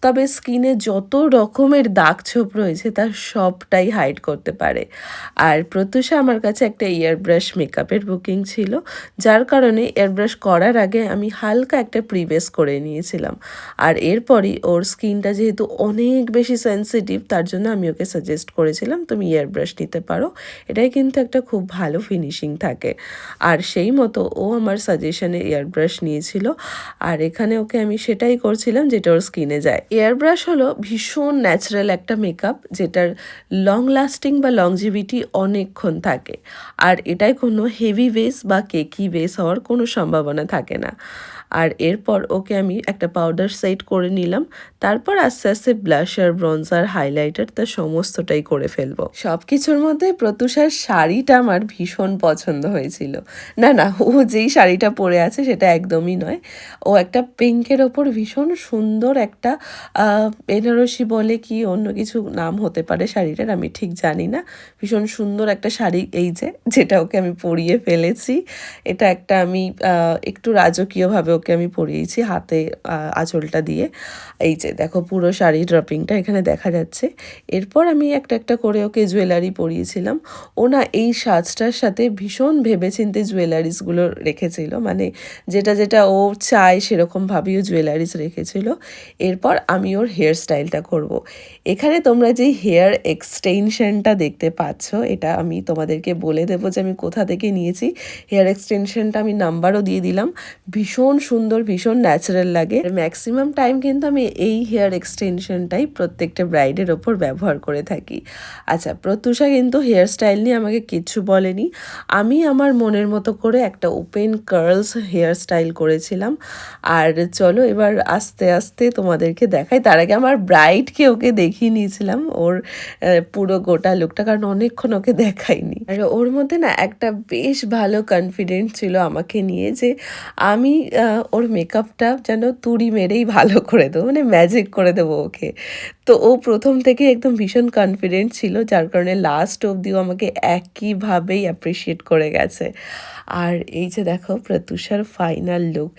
তবে স্কিনে যত রকমের দাগ ছোপ রয়েছে তার সবটাই হাইড করতে পারে। আর প্রত্যুষা আমার কাছে একটা এয়ার ব্রাশ মেকআপের বুকিং ছিল, যার কারণে এয়ার ব্রাশ করার আগে আমি হালকা একটা প্রিবেস করে নিয়েছিলাম। আর এরপরই ওর স্কিনটা যেহেতু অনেক বেশি সেনসিটিভ, তার জন্য আমি ওকে সাজেস্ট করেছিলাম তুমি এয়ার ব্রাশ নিতে পারো, এটাই কিন্তু একটা খুব ভালো ফিনিশিং থাকে। আর সেই মতো ও আমার সাজেশনে এয়ার ব্রাশ নিয়েছিল, আর এখানে ওকে আমি সেটাই করছিলাম যেটা ওর স্কিনে যায়। এয়ার ব্রাশ হলো ভীষণ ন্যাচারাল একটা মেকআপ, যেটার লং লাস্টিং বা লংজিভিটি অনেকক্ষণ থাকে। আর এটায় কোনো হেভি বেস বা কেকি বেস হওয়ার কোনো সম্ভাবনা থাকে না। আর এরপর ওকে আমি একটা পাউডার সেট করে নিলাম, তারপর আস্তে আস্তে ব্লাশার, ব্রঞ্জার, হাইলাইটার তার সমস্তটাই করে ফেলবো। সব কিছুর মধ্যে প্রত্যুষার শাড়িটা আমার ভীষণ পছন্দ হয়েছিল। না না, ও যেই শাড়িটা পরে আছে সেটা একদমই নয়। ও একটা পিঙ্কের ওপর ভীষণ সুন্দর একটা বেনারসি বলে কি অন্য কিছু নাম হতে পারে শাড়িটার, আমি ঠিক জানি না। ভীষণ সুন্দর একটা শাড়ি এই যেটা ওকে আমি পরিয়ে ফেলেছি। এটা একটা আমি একটু রাজকীয়ভাবে ওকে আমি পরিয়েছি হাতে আঁচলটা দিয়ে। এই যে দেখো পুরো শাড়ি ড্রপিংটা এখানে দেখা যাচ্ছে। এরপর আমি একটা একটা করে ওকে জুয়েলারি পরিয়েছিলাম। ও না এই সাজটার সাথে ভীষণ ভেবেচিন্তে জুয়েলারিসগুলো রেখেছিল, মানে যেটা যেটা ও চায় সেরকমভাবেই ও জুয়েলারিস রেখেছিল। এরপর আমি ওর হেয়ার স্টাইলটা করব। এখানে তোমরা যেই হেয়ার এক্সটেনশনটা দেখতে পাচ্ছ, এটা আমি তোমাদেরকে বলে দেবো যে আমি কোথা থেকে নিয়েছি। হেয়ার এক্সটেনশনটা আমি নাম্বারও দিয়ে দিলাম। ভীষণ সুন্দর, ভীষণ ন্যাচারাল লাগে। ম্যাক্সিমাম টাইম কিন্তু আমি এই হেয়ার এক্সটেনশনটাই প্রত্যেকটা ব্রাইডের ওপর ব্যবহার করে থাকি। আচ্ছা, প্রত্যুষা কিন্তু হেয়ার স্টাইল নিয়ে আমাকে কিচ্ছু বলেনি। আমি আমার মনের মতো করে একটা ওপেন কার্লস হেয়ার স্টাইল করেছিলাম। আর চলো এবার আস্তে আস্তে তোমাদেরকে দেখাই। তার আগে আমার ব্রাইডকে ওকে দেখিয়ে নিয়েছিলাম ওর পুরো গোটা লুকটা, কারণ অনেকক্ষণ ওকে দেখাইনি। আর ওর মধ্যে না একটা বেশ ভালো কনফিডেন্ট ছিল আমাকে নিয়ে, যে আমি ওর মেকআপটা যেন তুড়ি মেরেই ভালো করে দেবো, মানে ম্যাজিক করে দেবো ওকে। তো ও প্রথম থেকেই একদম ভীষণ কনফিডেন্ট ছিল, যার কারণে লাস্ট অবধিও আমাকে একইভাবেই অ্যাপ্রিসিয়েট করে গেছে। আর এই যে দেখো প্রত্যুষার ফাইনাল লুক,